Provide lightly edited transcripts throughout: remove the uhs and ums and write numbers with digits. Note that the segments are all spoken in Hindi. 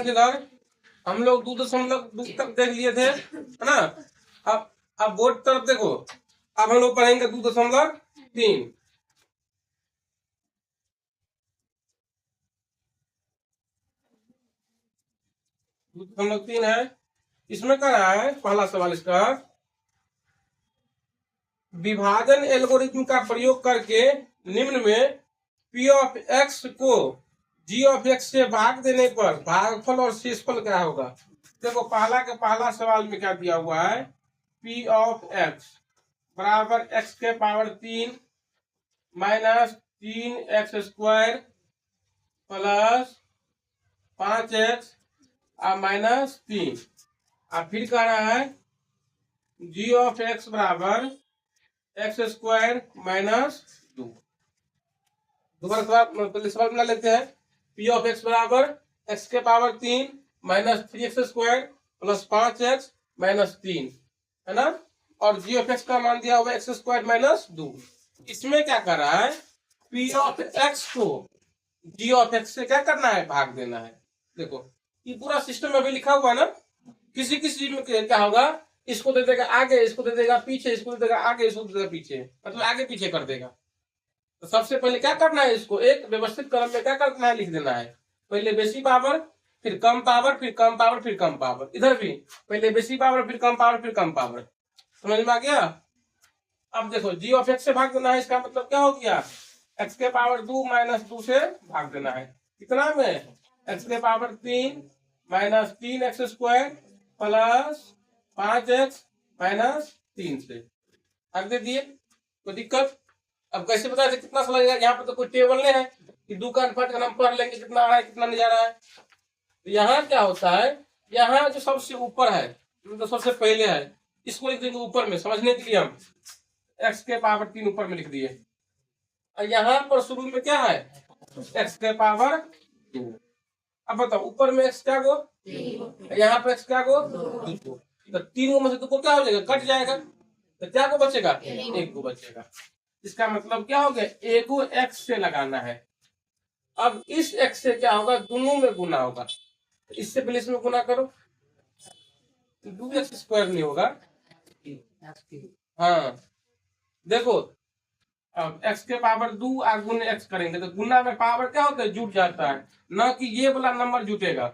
ध्यान से इधर हम लोग 2.2 तक देख लिए थे, है ना। अब बोर्ड तरफ देखो, अब हम लोग पढ़ेंगे 2.3। 2.3 है। इसमें क्या रहा है पहला सवाल इसका, विभाजन एल्गोरिथम का प्रयोग करके निम्न में पी ऑफ एक्स को जी ऑफ एक्स से भाग देने पर भागफल और शेषफल क्या होगा। देखो पहला सवाल में क्या दिया हुआ है, पी ऑफ एक्स बराबर एक्स के power 3 minus 3x² plus 5x minus 3। अब फिर कह रहा है जी ऑफ एक्स बराबर x² माइनस 2। दोबारा पहले सवाल बना लेते हैं। पी ऑफ एक्स बराबर एक्स के power 3 minus 3x² plus 5x minus 3, है ना। और जी ऑफ एक्स का मान दिया हुआ x² माइनस 2। इसमें क्या कर रहा है, पी ऑफ एक्स को जी ऑफ एक्स से क्या करना है, भाग देना है। देखो ये पूरा सिस्टम अभी लिखा हुआ है ना, किसी किसी में क्या होगा, इसको दे देगा आगे, इसको दे देगा पीछे, इसको दे देगा आगे, इसको दे देगा पीछे, मतलब आगे पीछे कर देगा। तो सबसे पहले क्या करना है, इसको एक व्यवस्थित क्रम में क्या करना है, लिख देना है। पहले बेसी पावर, फिर कम पावर, फिर कम पावर, फिर कम पावर। इधर भी पहले बेसी पावर, फिर कम पावर, फिर कम पावर। समझ में आ गया। अब देखो जी ऑफ एक्स से भाग देना है, इसका मतलब क्या हो गया, एक्स के पावर 2 माइनस 2 से भाग देना है। कितना में, एक्स के power 3 minus 3x² plus 5x minus 3 से भाग दे दिए। कोई दिक्कत। अब कैसे बता दे कितना सा लगेगा, यहाँ पर तो कोई टेबल नहीं है कि 2 का अनुपात का हम पढ़ लेंगे कितना आ रहा है कितना नहीं जा रहा है। तो यहाँ क्या होता है, यहाँ जो सबसे ऊपर है, तो सबसे पहले है, इसको लिख देंगे ऊपर में समझने के लिए। हम एक्स के पावर 3 ऊपर में लिख दिए, और यहाँ पर शुरू में क्या है, एक्स के पावर 2। अब बताओ ऊपर में एक्स क्या गो, यहाँ पर एक्स क्या गो 2। तो 3 में से 2 को क्या हो जाएगा, कट जाएगा, तो क्या को बचेगा, 1 को बचेगा। इसका मतलब क्या हो गया, ए को एक्स से लगाना है। अब इस एक्स से क्या होगा, दोनों में गुना होगा। इससे पहले इसमें गुना करो, 2x² नहीं होगा। हाँ देखो, अब x के पावर 2 गुने x करेंगे तो गुना में पावर क्या होता है, जुट जाता है, ना कि ये वाला नंबर जुटेगा।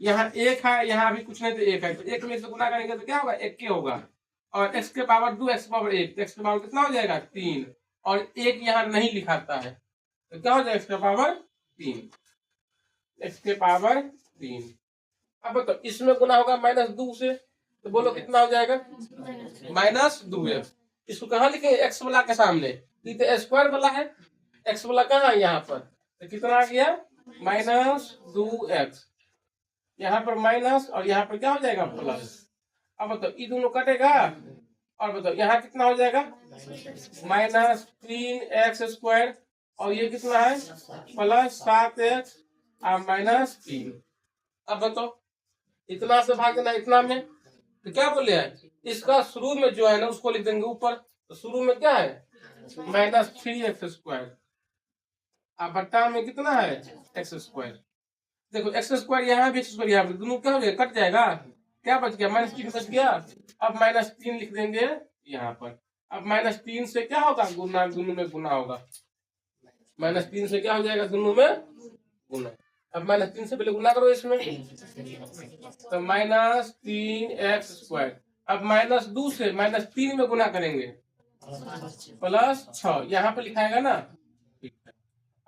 यहाँ 1 है, यहाँ अभी कुछ नहीं तो 1 है, तो 1 में से गुना करेंगे तो क्या होगा, 1 के होगा। और x के पावर 2 x पावर 1, x के पावर कितना हो जाएगा 3, और 1 यहाँ नहीं लिखाता है, तो क्या हो जाएगा x के पावर 3, x के पावर 3। अब तो इसमें गुना होगा माइनस 2 से, तो बोलो कितना हो जाएगा, माइनस 2x। इसको कहाँ लिखे, एक्स वाला के सामने, ये तो स्क्वायर वाला है, एक्स वाला कहाँ है यहाँ पर, तो कितना आ गया माइनस 2x। यहाँ पर माइनस और यहाँ पर क्या हो जाएगा प्लस। अब बताओ ये दोनों कटेगा, और बताओ यहाँ कितना हो जाएगा, माइनस 3x², और ये कितना है प्लस 7x माइनस 3। अब बताओ इतना से भाग देना इतना में, तो क्या बोले हैं, इसका शुरू में जो है ना उसको लिख देंगे ऊपर। तो शुरू में क्या है, माइनस 3x², अब बट्टा में कितना है x²। देखो x² यहाँ भी x² यहाँ पे, दोनों क्या हो गया, कट जाएगा, क्या बच गया, माइनस 3 बच गया। अब माइनस 3 लिख देंगे यहाँ पर। अब माइनस 3 से क्या होगा, गुना, दोनों में गुना होगा। माइनस 3 से क्या हो जाएगा, दोनों में गुना। अब माइनस 3 से पहले गुना करो इसमें, तो माइनस 3x²। अब माइनस 2 से माइनस 3 में गुना करेंगे, प्लस 6, यहाँ पे लिखाएगा ना।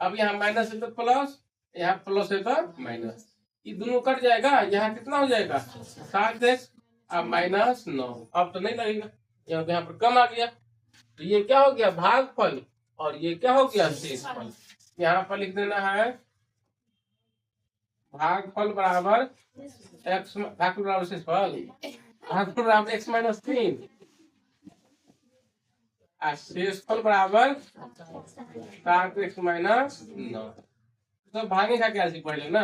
अब यहाँ माइनस है तो प्लस, यहाँ प्लस है तो माइनस, ये दोनों कट जाएगा। यहाँ कितना हो जाएगा 7x, अब माइनस 9। अब तो नहीं लगेगा, यहाँ पर कम आ गया, तो ये क्या हो गया भागफल, और ये क्या हो गया शेषफल। यहाँ पर लिख देना है भागफल बराबर x, भागफल बराबर शेषफल, भागफल बराबर x माइनस 3, शेषफल बराबर 7x माइनस 9। तो भागे का क्या सीख पहले ना,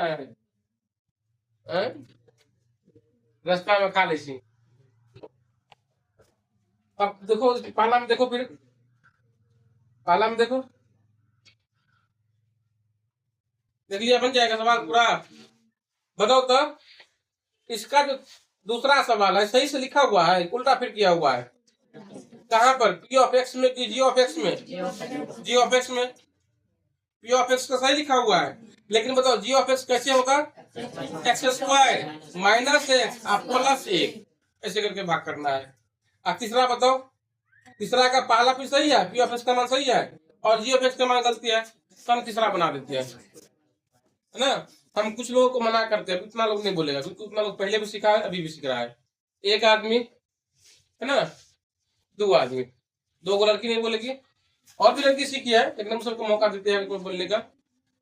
रास्ता में खा ली। अब देखो पाला में देखो, फिर पाला में देखो, देख लिया बन जाएगा सवाल पूरा, बताओ तो इसका जो दूसरा सवाल है सही से लिखा हुआ है उल्टा फिर किया हुआ है कहाँ पर पी ऑफ एक्स में कि जी ऑफ एक्स में जी ऑफ एक्स में पी ऑफ एक्स का सही लिखा हुआ है लेकिन बताओ जी ऑफ एक्स कैसे होगा x square minus x plus एक ऐसे करके भाग करना है। और तीसरा बताओ तीसरा का पहला भी सही है पी ऑफ एक्स का मान सही है और जी ऑफ एक्स का मान गलती है तो हम तीसरा बना देते हैं है ना। हम कुछ लोगों को मना करते हैं उतना लोग नहीं बोलेगा क्योंकि उतना लोग पहले भी सीखा है अभी भी सीख रहा है। एक आदमी है ना दो आदमी दो को लड़की नहीं बोलेगी और भी लड़की सीखी है लेकिन हम सबको मौका देते हैं बोलने का।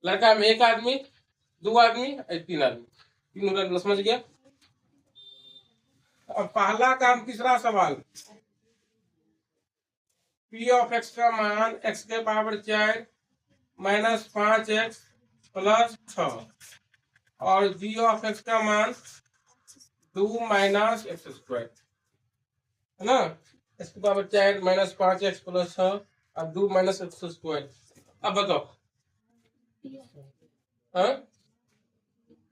लड़का में एक आदमी दो आदमी तीन आदमी तीनों लड़का समझ गया। अब पहला काम तीसरा सवाल पी ऑफ एक्स का मान एक्स के पावर 4 माइनस 5x प्लस 6 और जी ऑफ एक्स का मान 2 माइनस एक्स स्क्वायर है ना एक्स के पावर 4 माइनस 5x प्लस 6 और 2 माइनस एक्स स्क्वायर। अब बताओ हाँ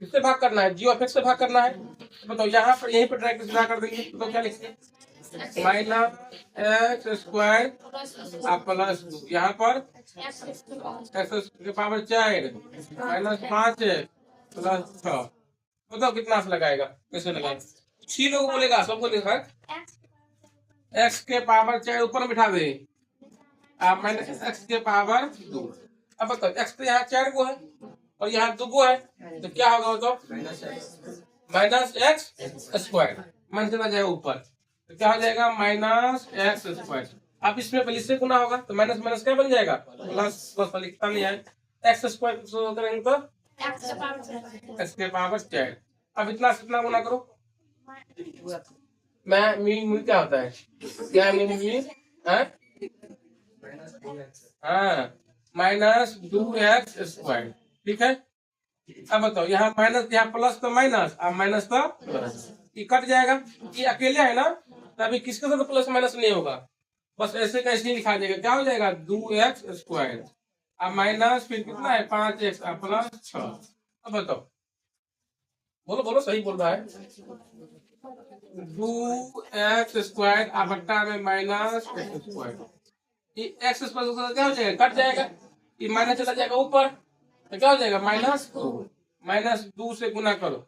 किससे भाग करना है जी ऑफ एक्स से भाग करना है तो बताओ यहाँ पर यहीं पर डायरेक्ट सीधा कर देंगे तो क्या लिखेंगे माइनस एक्स स्क्वायर प्लस 2 यहाँ पर एक्स के पावर 4 माइनस 5 प्लस 6 बताओ कितना से लगाएगा कैसे लगाएगा 6 लोग बोलेगा सबको लिखा एक्स के पावर 4 ऊपर बिठा दे माइनस एक्स के पावर 2। अब बताओ एक्स तो यहाँ 4 को है और यहाँ 2 को है तो क्या होगा बताओ माइनस एक्स स्क्वायर मन चला जाएगा ऊपर तो क्या हो जाएगा माइनस एक्स स्क्वायर। अब इसमें पहले से गुना होगा तो माइनस माइनस क्या बन जाएगा प्लस प्लस लिखता नहीं है एक्स स्क्वायर करेंगे तो एक्स के पावर 4। अब इतना से इतना गुना करो मैं मी क्या होता है क्या मी हाँ माइनस 2x स्क्वायर ठीक है। अब बताओ यहाँ माइनस यहाँ प्लस तो माइनस अब माइनस तो प्लस ये कट जाएगा ये अकेले है ना तभी किसके साथ प्लस माइनस नहीं होगा बस ऐसे कैसे लिखा जाएगा क्या हो जाएगा 2x स्क्वायर अब माइनस फिर कितना है 5x प्लस 6। अब बताओ बोलो बोलो सही बोल रहा है 2x स्क्वायर अब बट्टा में माइनस x स्क्वायर ये एक्स स्क्वायर क्या हो जाएगा कट जाएगा ये माइनस चला जाएगा ऊपर तो क्या हो जाएगा माइनस 2 से गुना करो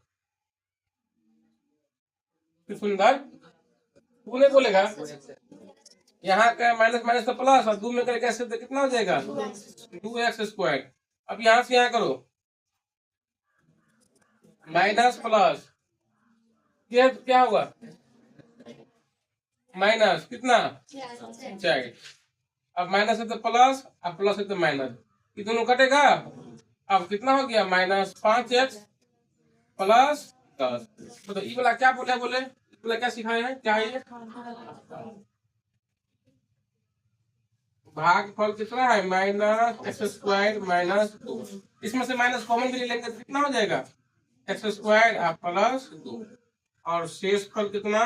सुंदर तू नहीं बोलेगा यहाँ का माइनस माइनस तो प्लस और 2 में करके कैसे तो कितना हो जाएगा 2x स्क्वायर। अब यहाँ से यहाँ करो माइनस प्लस क्या होगा माइनस कितना 4 अब माइनस है तो प्लस अब प्लस है तो माइनस ये दोनों कटेगा अब कितना हो गया माइनस 5x प्लस 10। तो ये वाला क्या बोले बोला क्या सिखाए हैं क्या है भागफल कितना है माइनस एक्स स्क्वायर माइनस 2 इसमें से माइनस कॉमन भी लेंगे तो कितना हो जाएगा एक्स स्क्वायर प्लस 2 और शेष फल कितना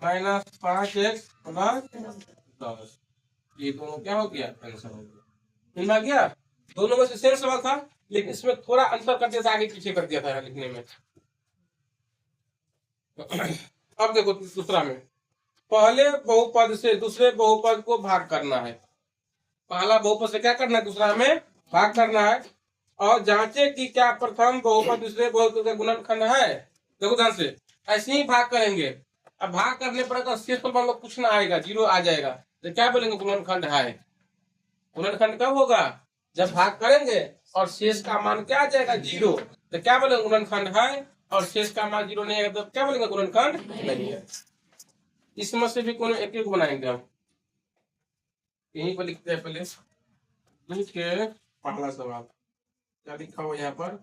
माइनस 5x प्लस 10 ये दोनों क्या हो गया आंसर हो गया आ गया। दोनों में से सेम सवाल था लेकिन इसमें थोड़ा अंतर कर दिया था आगे पीछे कर दिया था लिखने में। अब देखो दूसरा में पहले बहुपद से दूसरे बहुपद को भाग करना है पहला बहुपद से क्या करना है दूसरा में भाग करना है और जांचे कि क्या प्रथम बहुपद दूसरे बहुपद का गुणनखंड है। देखो ध्यान से ऐसे ही भाग करेंगे अब भाग करने पर अगर शेष पर मान लो कुछ ना आएगा 0 आ जाएगा तो क्या बोलेंगे गुणनखंड है। गुणनखंड कब होगा जब भाग करेंगे और शेष का मान क्या आ जाएगा 0 तो क्या बोलेंगे गुणनखंड है और शेष का मान 0 नहीं आएगा तो क्या बोलेंगे गुणनखंड नहीं है। इसमें से भी कोनो एक बनाएंगे हम यहीं पर लिखते हैं पहले के पहला सवाल क्या लिखा हुआ यहाँ पर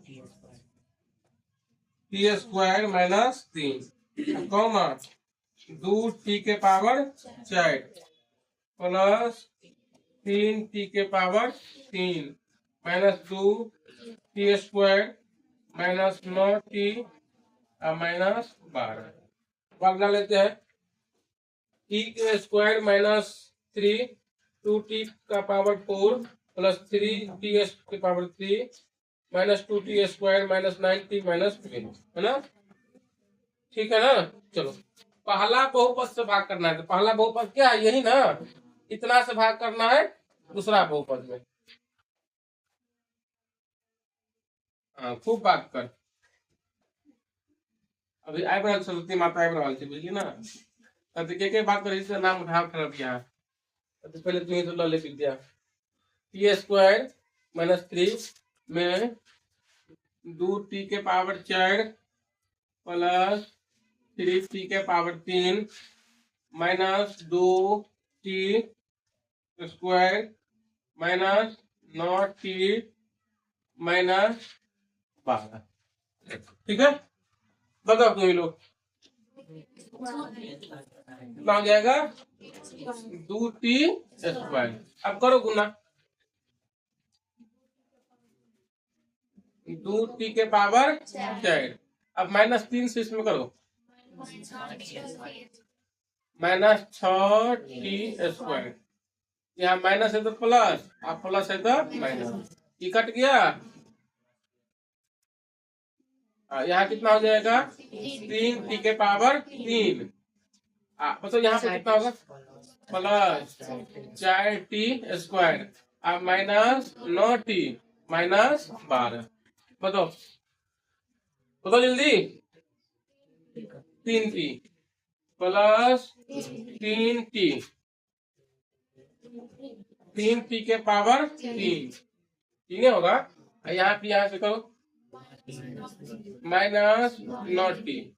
T square minus 3 comma 2t के पावर 4 प्लस 3t के power 3 minus 2t square minus 9t minus 12 भागना लेते हैं t के स्क्वायर माइनस 3 2t का पावर 4 प्लस 3t के पावर 3 -2t² -9t -12 है ना। ठीक है ना। चलो पहला बहुपद से भाग करना है, तो पहला बहुपद क्या है, यही ना, इतना से भाग करना है दूसरा बहुपद में। हाँ खूब बात कर। अभी आए बना सरस्वती माता आए बना थी बुझली ना। अब के बात कर इसका नाम उठा कर यहाँ, तो पहले तुम्हें तो ललित विद्या t² -3 में 2t⁴ plus 3t⁴ minus 2t² minus 9t -12। ठीक है, बताओ तुम लोग कितना हो जाएगा 2t²। अब करो गुना, 2t⁴ अब -3 से इसमें करो -6t²। यहाँ माइनस है तो प्लस, अब प्लस है तो माइनस, ये कट गया। यहाँ कितना हो जाएगा 3t⁴ मतलब यहाँ पे कितना होगा प्लस 4t² अब माइनस 9t -12। बताओ बताओ जल्दी, 3t प्लस 3t 3t⁴ 3 होगा। यहाँ पे यहाँ से करो -9t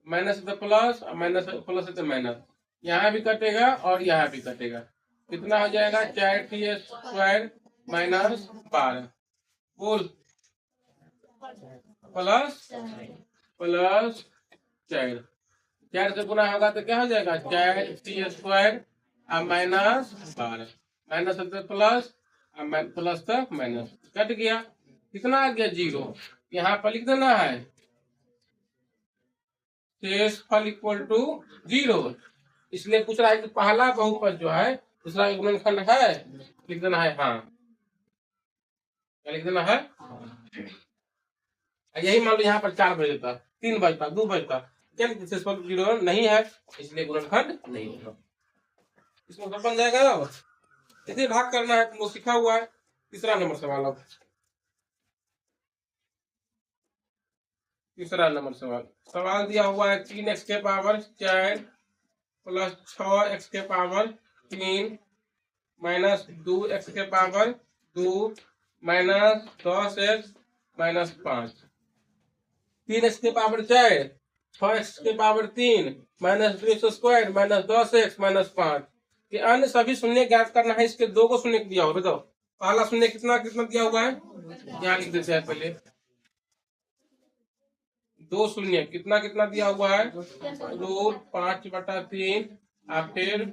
माइनस तो प्लस, माइनस प्लस है तो माइनस, यहाँ भी कटेगा और यहाँ भी कटेगा। कितना हो जाएगा 4t² -12 बोल प्लस प्लस 4 से गुना होगा तो क्या हो जाएगा 4t² -12 माइनस है तो प्लस, प्लस तो माइनस, कट गया। कितना आ गया 0, यहाँ पर लिख देना है शेषफल = 0। इसलिए पूछ रहा है कि पहला बहुपद जो है दूसरा गुणनखंड है, लिख देना है हाँ, क्या लिख देना है। यही मान लो यहाँ पर 4 बज देता, 3 बजता, 2 बजता, क्या शेषफल 0 नहीं है, इसलिए गुणनखंड नहीं होगा। इसमें सब बन जाएगा। अब इसे भाग करना है, तुमको सीखा हुआ है। तीसरा नंबर सवाल, अब तीसरा नंबर सवाल दिया हुआ है 3x⁴ plus 6x⁴ minus 2x⁴ minus 10x minus 5। 3x⁴ 4 6x⁴ minus 2x² minus 10x minus 5 के अन्य सभी शून्य ज्ञात करना है। इसके दो को शून्य दिया हुआ, बताओ पहला शून्य कितना कितना दिया हुआ है, यहाँ लिख देते हैं पहले 2 शून्य कितना कितना दिया हुआ है √5/3 और फिर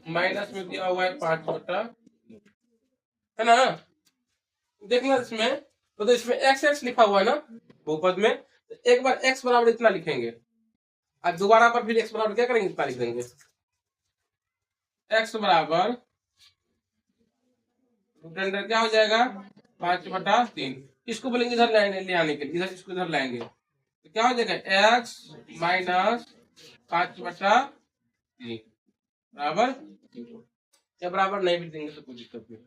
माइनस में दिया हुआ है 5/, है ना। देखना इसमें तो इसमें x लिखा हुआ है ना बहुपद में, तो एक बार x बराबर इतना लिखेंगे और दोबारा पर फिर x बराबर क्या करेंगे इतना लिख देंगे। x बराबर क्या हो जाएगा 5/3, इसको बोलेंगे इधर ले आने के लिए, इधर इसको इधर लाएंगे तो क्या हो जाएगा x माइनस 5/3 बराबर, या बराबर नहीं भी देंगे तो कोई दिक्कत नहीं।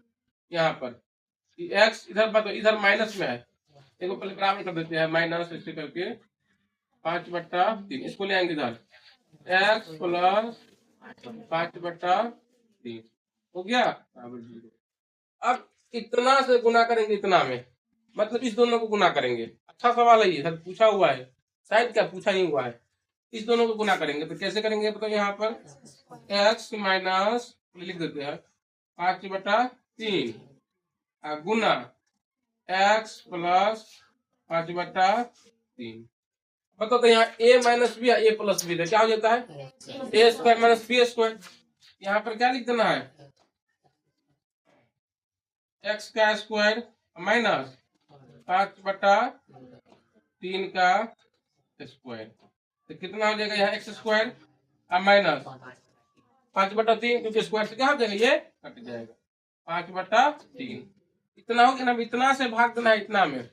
यहाँ पर x इधर बताओ, इधर माइनस में है, देखो पहले बराबर कर देते हैं माइनस ऐसे करके 5/3, इसको ले आएंगे इधर x प्लस 5/3 हो गया बराबर 0। अब इतना से गुना करेंगे इतना में, मतलब इस दोनों को गुना करेंगे। अच्छा सवाल है ये, सर पूछा हुआ है, शायद क्या पूछा नहीं हुआ है। इस दोनों को गुना करेंगे तो कैसे करेंगे बताओ, यहाँ पर x माइनस लिख देते हैं 5/3 गुना x प्लस 5/3। बताओ तो यहाँ a minus B a plus B क्या हो जाता है a² माइनस b²। यहाँ पर क्या लिख देना है x² माइनस 5/3 तो कितना हो जाएगा यहाँ x² माइनस 5/3 क्योंकि स्क्वायर से क्या हो जाएगा ये कट जाएगा 5/3। इतना हो गया ना, इतना से भाग देना है इतना में,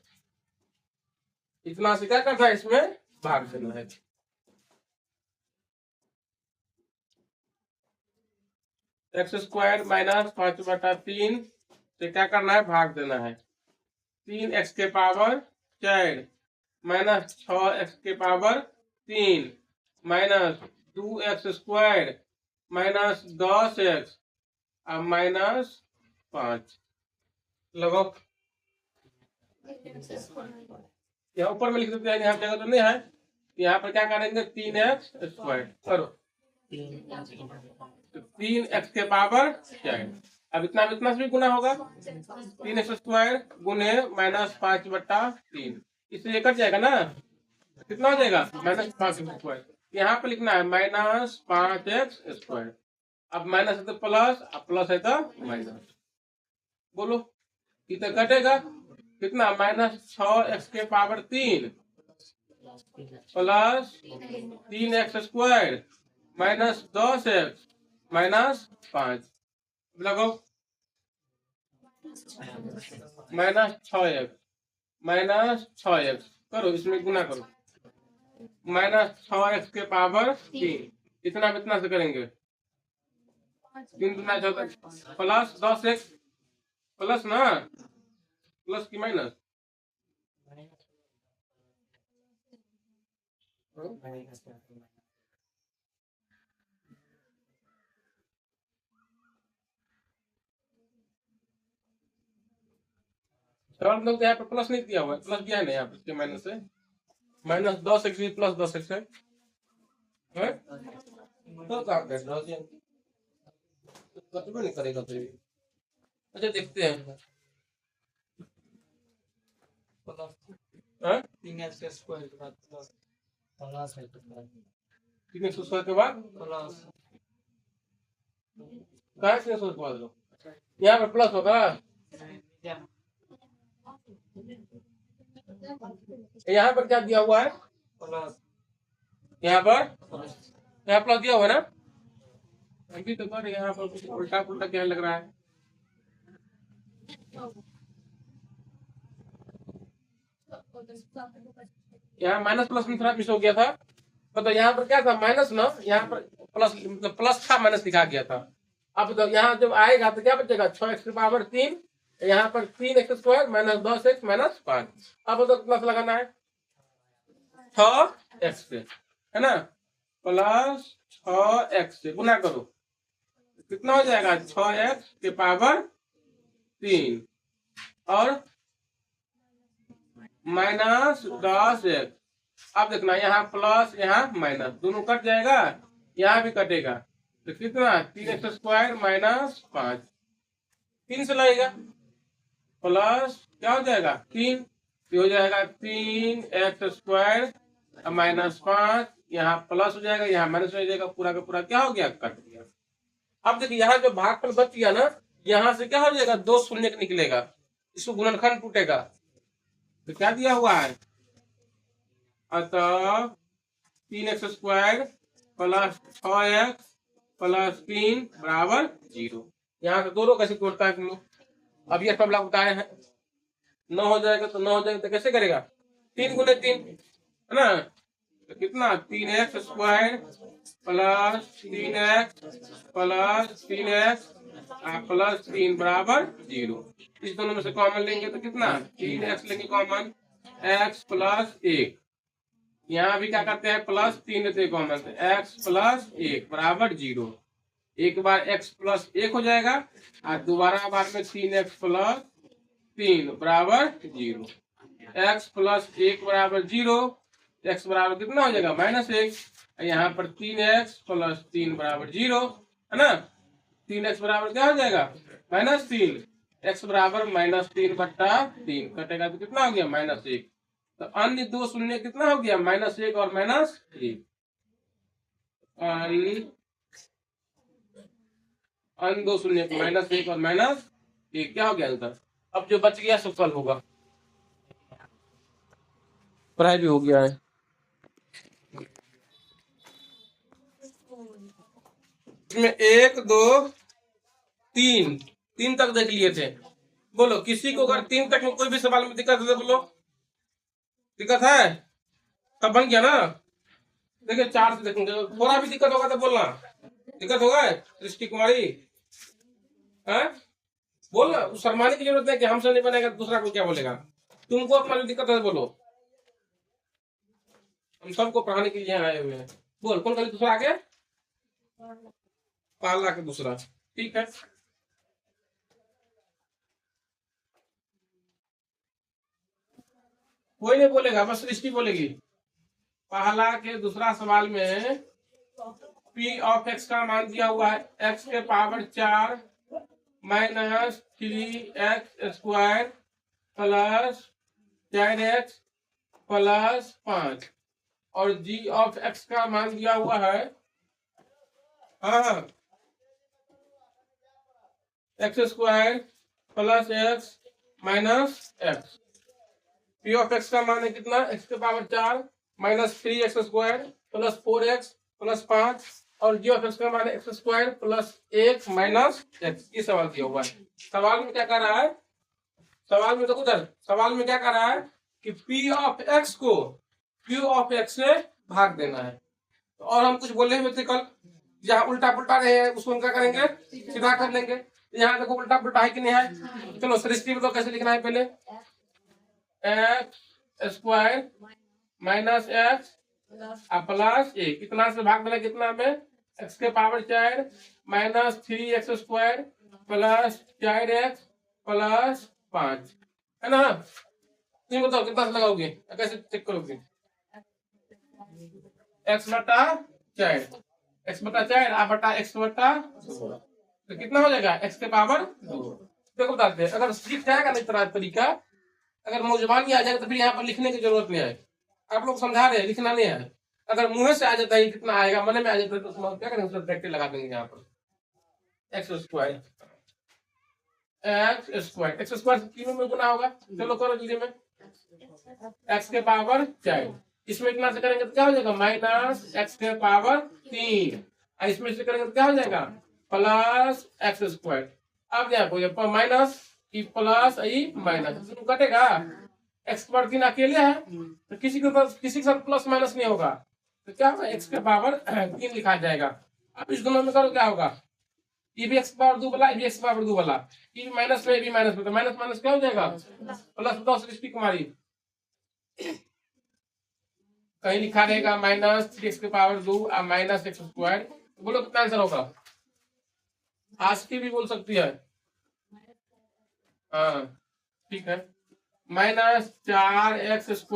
इतना से क्या करना है इसमें भाग देना है। एक्स स्क्वायर माइनस 5/3 से क्या करना है भाग देना है। 3x के पावर 4 माइनस 6x के power 3 minus 2x square minus 10x और माइनस 5 लगाओ। यहाँ ऊपर में लिख देते हैं, यहाँ जगह तो नहीं है, यहाँ पर क्या करेंगे 3x स्क्वायर करो, 3x के पावर 4। अब इतना से भी गुना होगा, 3x स्क्वायर गुने माइनस 5/3, इससे कट जाएगा ना, कितना हो जाएगा माइनस 5 स्क्वायर। यहाँ पे लिखना है माइनस 5x स्क्वायर। अब माइनस है तो प्लस, अब प्लस है तो माइनस, बोलो इतना कटेगा कितना, माइनस 6x के power 3 plus 3x square minus 10x minus 5 लगाओ, माइनस 6x करो, इसमें गुना करो, माइनस 6x के पावर 3 इतना से करेंगे 3 गुना 14 प्लस 10x प्लस ना, प्लस की माइनस, मतलब यहाँ पे प्लस नहीं दिया हुआ है, प्लस दिया है ना यहाँ पे माइनस है, माइनस 10x भी प्लस 10x है, तो कटबे नहीं करेगा तो। अच्छा देखते हैं, 3x स्क्वायर के बाद प्लस 3x स्क्वायर के बाद प्लस कहाँ 3x स्क्वायर के बाद लो, यहाँ पे प्लस होगा, यहाँ पर क्या दिया हुआ है प्लस, यहाँ प्लस दिया हुआ है ना, अभी तो कर यहाँ पर कुछ उल्टा पुल्टा क्या लग रहा है, यहाँ माइनस प्लस में थोड़ा मिस हो गया था, मतलब यहाँ पर क्या था माइनस ना, यहाँ पर प्लस मतलब प्लस था माइनस दिखा गया था। अब तो यहाँ जब आएगा तो क्या बचेगा 6x के पावर 3, यहाँ पर 3x square minus 10x minus 5। अब तो प्लस लगाना है 6x से, है ना, प्लस 6x से गुना करो, कितना हो जाएगा 6x के पावर 3 और माइनस 10x। अब देखना यहाँ प्लस यहाँ माइनस दोनों कट जाएगा, यहाँ भी कटेगा, तो कितना 3x स्क्वायर माइनस 5, 3 से लगेगा प्लस क्या हो जाएगा 3, हो जाएगा 3x स्क्वायर माइनस 5, यहाँ प्लस हो जाएगा यहाँ माइनस हो जाएगा, पूरा का पूरा क्या हो गया कट गया। अब देखिए यहाँ जो भागफल बच गया ना, यहाँ से क्या हो जाएगा 2 शून्य निकलेगा, इसको गुणनखंड टूटेगा, तो क्या दिया हुआ है, अतः 3x square plus 6x plus 3 बराबर 0। यहाँ से दोनों कैसे तोड़ता है तुम लोग, अब ये फॉर्मूला बताए हैं, 9 हो जाएगा तो 9 हो जाएगा तो कैसे करेगा 3 गुने 3, है ना, तो कितना 3x square plus 3x plus 3x plus 3 बराबर 0। इस दोनों में से कॉमन लेंगे तो कितना 3x लेंगे कॉमन, x प्लस 1, यहाँ भी क्या करते हैं प्लस 3 लेते हैं कॉमन, x प्लस 1 बराबर 0। एक बार x प्लस 1 हो जाएगा और दोबारा बार में 3x प्लस 3 बराबर 0, x प्लस 1 बराबर 0, x बराबर कितना हो जाएगा -1, यहाँ पर 3x प्लस 3 बराबर 0, है ना, 3x बराबर क्या हो जाएगा -3, x बराबर -3/3 कटेगा तो कितना हो गया -1, तो अन्य 2 शून्य कितना हो गया -1 और -1, अन्य 2 शून्य -1 और -1 क्या हो गया आंसर। अब जो बच गया सो कल होगा, पढ़ाई भी हो गया है। इसमें 1 2 3 तक देख लिए थे, बोलो किसी को अगर 3 तक में कोई भी सवाल में दिक्कत है तो बोलो। दिक्कत है तब बन गया ना। देखिए 4 से देखेंगे, थोड़ा भी दिक्कत होगा तो बोलना। दिक्कत होगा दृष्टि कुमारी है, बोलना। शर्माने की जरूरत नहीं कि हमसे नहीं बनेगा दूसरा को क्या बोलेगा। तुमको अपना दिक्कत है बोलो, हम सबको पढ़ाने के लिए आए हुए हैं। बोल कौन कल दूसरा आगे, पाला के दूसरा, ठीक है। कोई नहीं बोलेगा, बस सृष्टि बोलेगी। पहला के दूसरा सवाल में पी ऑफ एक्स का मान दिया हुआ है एक्स के power 4 minus 3x² plus 4x plus 5 और जी ऑफ एक्स का मान दिया हुआ है हाँ x² plus x minus x। P of x का मान है कितना, x के power 4 minus 3x² plus 4x plus 5 और जी ऑफ एक्स का मान है x² प्लस 1 माइनस x। ये सवाल दिया हुआ है। सवाल में क्या कर रहा है, सवाल में तो उधर सवाल में क्या कर रहा है कि पी ऑफ एक्स को क्यू ऑफ एक्स से भाग देना है। और हम कुछ बोले हुए थे कल, जहाँ उल्टा पुल्टा रहे हैं उसको हम क्या करेंगे, सीधा कर लेंगे। यहाँ देखो उल्टा पुल्टा है कि नहीं है। चलो सृष्टि में तो कैसे लिखना है, पहले x² माइनस x प्लस 1 कितना से भाग देना, कितना में x के power 4 minus 3x² plus 4x plus 5 है ना। तुम बताओ कितना से लगाओगे, कैसे चेक करोगे। x/4 x/4 x/2 तो कितना हो जाएगा x के पावर 2। देखो बताते हैं, अगर सीख जाएगा ना इतना तरीका, अगर मौजबानी आ जाएगा तो फिर यहाँ पर लिखने की जरूरत नहीं है। आप लोग समझा रहे हैं, लिखना नहीं है। अगर मुंह से आ जाता है कितना आएगा, मन में आ जाता है तो उसमें क्या करेंगे, ब्रैकेट लगा देंगे यहाँ पर x² x² में गुना होगा। चलो करो जल्दी में, x के पावर 4 इसमें इतना से करेंगे तो क्या हो जाएगा माइनस x के पावर 3 और इसमें से करेंगे तो क्या हो जाएगा प्लस x²। अब देखो minus E plus E minus कटेगा। x पर 3 अकेले है तो किसी के साथ प्लस माइनस नहीं होगा, तो क्या होगा x के पावर 3 लिखा जाएगा। अब इस दोनों में करो क्या होगा, ये भी x पावर 2 वाला, ये भी x पावर 2 वाला, ये भी माइनस में, ये भी माइनस में, तो माइनस माइनस क्या हो जाएगा प्लस। 10 सृष्टि कुमारी कहीं लिखा रहेगा माइनस 3x के पावर 2 और माइनस x²। बोलो कितना आंसर होगा। आज की भी बोल सकती है, हाँ ठीक है। माइनस 4x²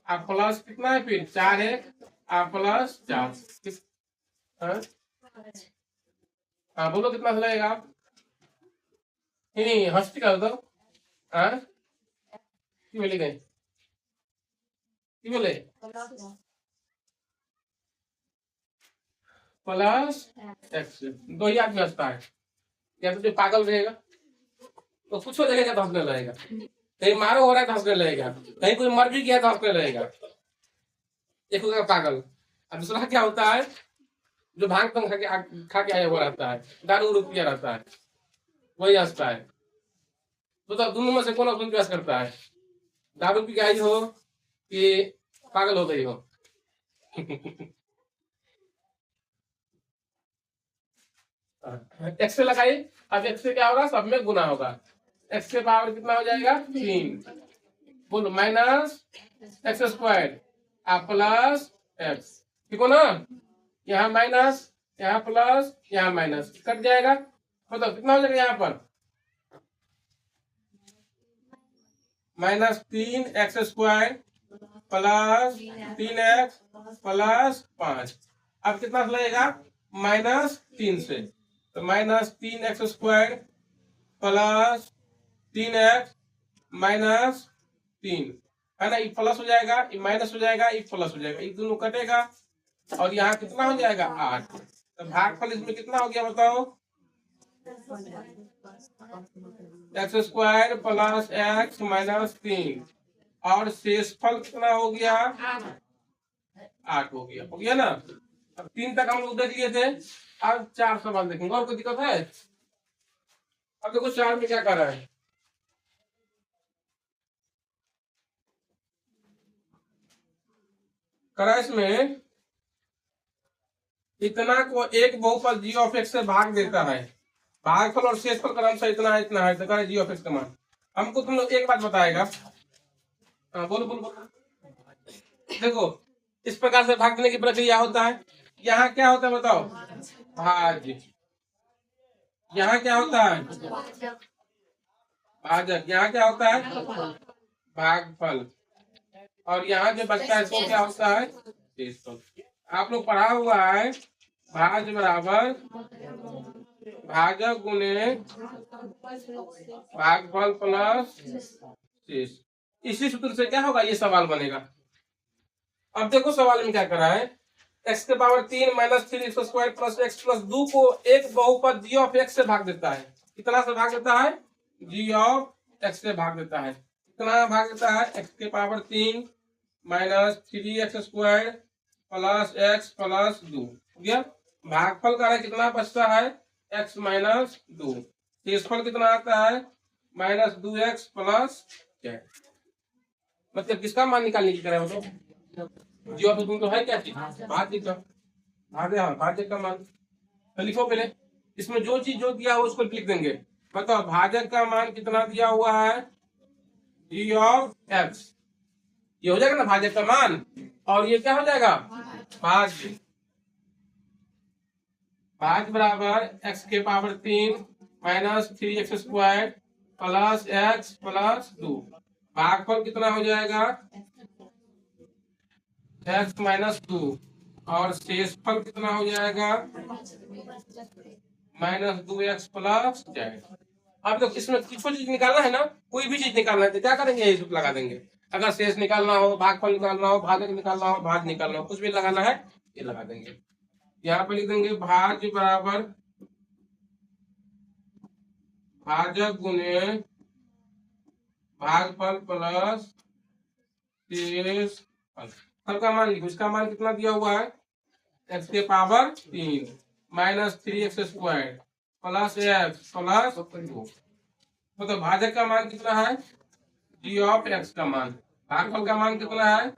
और प्लस कितना है फिर 4x और प्लस 4। हाँ बोलो कितना लगेगा। नहीं हस्ती कर दो, हाँ बोले गए बोले प्लस x। दो ही आदमी हंसता है, या तो जो पागल रहेगा तो कुछ हो जाएगा तो हंसने लगेगा, कहीं मारो हो रहा है तो हंसने लगेगा, कहीं कोई मर भी गया तो हंसने लगेगा। एक होगा पागल और दूसरा क्या होता है जो भांग तंग खा के आया हुआ रहता है, दारू उरू पिया रहता है, वही हंसता है। तो दोनों में से कौन अपन प्रयास करता है, दारू पी के आई हो कि पागल हो गई हो। एक्स से लगाई, अब एक्स से क्या होगा सब में गुना होगा। एक्स के पावर कितना हो जाएगा 3, बोलो माइनस x² प्लस x, ठीक हो ना। यहाँ माइनस, यहाँ प्लस, यहाँ माइनस कट जाएगा, मतलब कितना हो जाएगा यहाँ पर minus 3x² plus 3x plus 5। अब कितना लगेगा माइनस 3 से, तो minus 3x² plus 3x minus 3 है ना। ये प्लस हो जाएगा, ये माइनस हो जाएगा, ये प्लस हो जाएगा, ये दोनों कटेगा और यहाँ कितना हो जाएगा 8। तो भागफल इसमें कितना हो गया बताओ, x² प्लस x माइनस 3 और शेषफल कितना हो गया 8 हो गया ना। अब 3 तक हम लोग देख लिए थे, अब 4 सवाल देखेंगे। और कोई दिक्कत है। अब देखो 4 में क्या कर रहा है, करा इसमें इतना को एक बहुपद जी ऑफ एक्स से भाग देता है, भागफल और शेषफल का क्रमशः इतना है तो करे जी ऑफ एक्स का मान। हमको तुम लोग एक बात बताएगा, हाँ बोलो बोलो बोलो। देखो इस प्रकार से भाग देने की प्रक्रिया होता है। यहाँ क्या होता है बताओ, भाज्य। यहाँ क्या होता है, भाजक। यहाँ क्या होता है, भागफल। और यहाँ जो बचता है इसको क्या होता है, शेषफल। आप लोग पढ़ा हुआ है भाज बराबर भाजक गुने भागफल प्लस शेष। इसी सूत्र से क्या होगा, ये सवाल बनेगा। अब देखो सवाल में क्या करा है, x के power 3 minus 3 x square plus x plus 2 को एक बहुपद जी ऑफ एक्स से भाग देता है। कितना से भाग देता है, जी ऑफ एक्स से भाग देता है। कितना भाग देता है, x के power 3 minus 3 x square plus x plus 2 हो गया। भागफल का कितना बचता है, x माइनस 2। शेषफल कितना आता है, माइनस 2x प्लस z। मतलब किसका मान निकालने की तरह हो, जी ऑफ एक्स तो है क्या चीज, भाज्य का। भाज्य का मान तो लिखो पहले, इसमें जो चीज जो दिया हो उसको लिख देंगे। बताओ भाजक का मान कितना दिया हुआ है, जी ऑफ एक्स। ये हो जाएगा ना भाजक का मान, और ये क्या हो जाएगा, भाज्य। भाज्य बराबर x के power 3 minus 3 x square plus x plus 2। भागफल कितना हो जाएगा, x माइनस 2। और शेषफल कितना हो जाएगा, माइनस 2x प्लस z। अब तो इसमें किसको चीज निकालना है ना, कोई भी चीज निकालना है तो क्या करेंगे, यही सूत्र लगा देंगे। अगर शेष निकालना हो, भागफल निकालना हो, भाजक निकालना हो, भाज निकालना हो, कुछ भी लगाना है ये लगा देंगे। यहाँ पे लिख देंगे भाज्य बराबर भाजक गुने भागफल प्लस शेषफल। फल का मान लिखो, इसका मान कितना दिया हुआ है, x के power 3 minus 3 x square plus x plus 2। तो भाजक का मान कितना है, जी ऑफ एक्स का मान। भागफल का मान कितना है,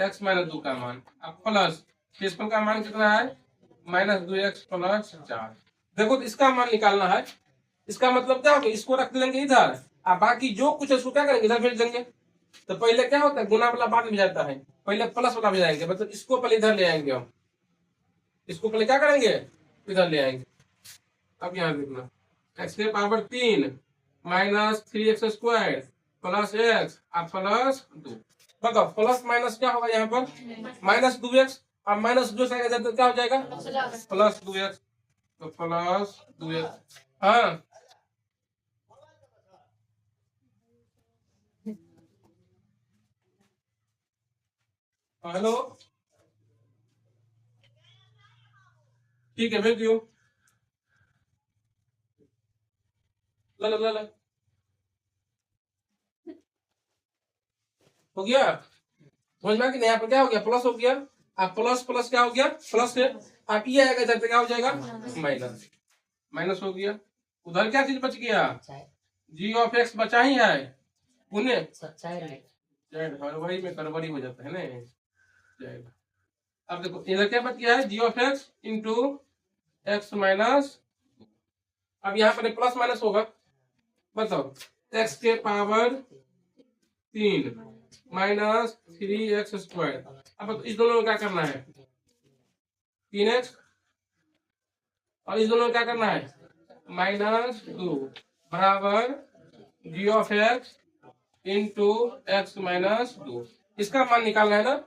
x माइनस 2 का मान। अब प्लस शेषफल का मान कितना है, माइनस 2x प्लस 4। देखो तो इसका मान निकालना है। इसका मतलब क्या होगा, इसको रख लेंगे इधर, और बाकी जो कुछ है उसको क्या करेंगे, इधर भेज देंगे। तो पहले क्या होता है, गुना वाला बाद में जाता है, पहले प्लस वाला भी जाएंगे। मतलब इसको पहले इधर ले आएंगे हम, इसको पहले क्या करेंगे, इधर ले आएंगे। अब यहाँ देखना, x के power 3 minus 3 x square plus x plus 2। बताओ प्लस माइनस क्या होगा, यहाँ पर माइनस 2x। अब माइनस 2 से तो क्या हो जाएगा, प्लस 2x। तो प्लस 2x, हाँ हेलो, ठीक है भेज दियो। ला ला ला ला। हो गया, समझ में कि नहीं, यहाँ पर क्या हो गया, प्लस हो गया। अब प्लस प्लस क्या हो गया, प्लस से अब ये आएगा इधर तो क्या हो जाएगा, माइनस। माइनस हो गया। उधर क्या चीज बच गया, जी ऑफ एक्स बचा ही है, पुण्य वही में गड़बड़ी हो जाता है ना। अब देखो इधर क्या बच गया है, g of x into x minus. अब यहाँ पर प्लस माइनस होगा। बताओ एक्स के पावर 3 माइनस 3 एक्स स्क्वायर। अब इस दोनों में क्या करना है, 3x। और इस दोनों में क्या करना है, माइनस 2 बराबर g of x into x minus 2। इसका मान निकालना है ना।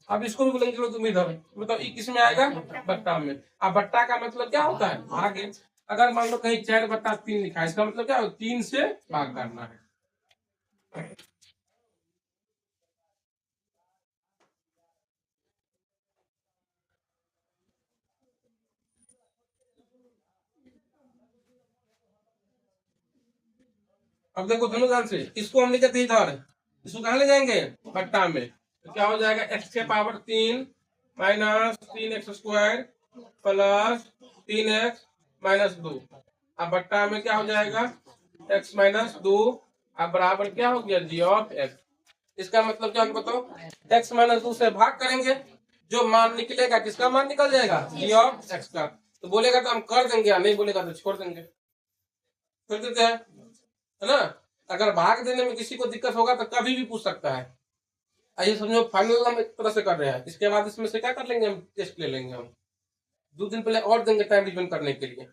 अब इसको भी बोलेंगे चलो तुम इधर, मतलब किस में आएगा, बट्टा में। अब बट्टा का मतलब क्या होता है, भागे। अगर मान लो कहीं 4/3 लिखा है, इसका मतलब क्या हो, 3 से भाग करना है। अब देखो दोनों ध्यान से, इसको हम लेकर इधर, इसको कहाँ ले जाएंगे, बट्टा में। तो क्या हो जाएगा, x के power 3 minus 3 x square plus 3x minus 2। अब बट्टा में क्या हो जाएगा, x माइनस 2। अब बराबर क्या हो गया, जी ऑफ x। इसका मतलब क्या बताओ, x माइनस 2 से भाग करेंगे जो मान निकलेगा किसका मान निकल जाएगा, जी ऑफ एक्स का। तो बोलेगा तो हम कर देंगे, या नहीं बोलेगा तो छोड़ देंगे, छोड़ देते हैं, है ना। अगर भाग देने में किसी को दिक्कत होगा तो कभी भी पूछ सकता है। आइए समझो फाइनल हम एक तरह से कर रहे हैं, इसके बाद इसमें से क्या कर लेंगे, हम टेस्ट ले लेंगे, हम 2 दिन पहले और देंगे टाइम रिविजन करने के लिए,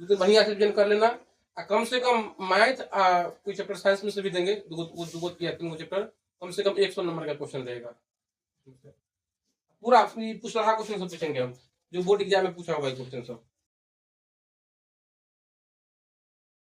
2 दिन बढ़िया से रिविजन कर लेना। कम से कम मैथ कोई चैप्टर साइंस में से भी देंगे, दो या 3 चैप्टर, कम से कम 100 नंबर का क्वेश्चन रहेगा पूरा, पूछ रहा क्वेश्चन सब पूछेंगे हम, जो बोर्ड एग्जाम में पूछा होगा क्वेश्चन सब।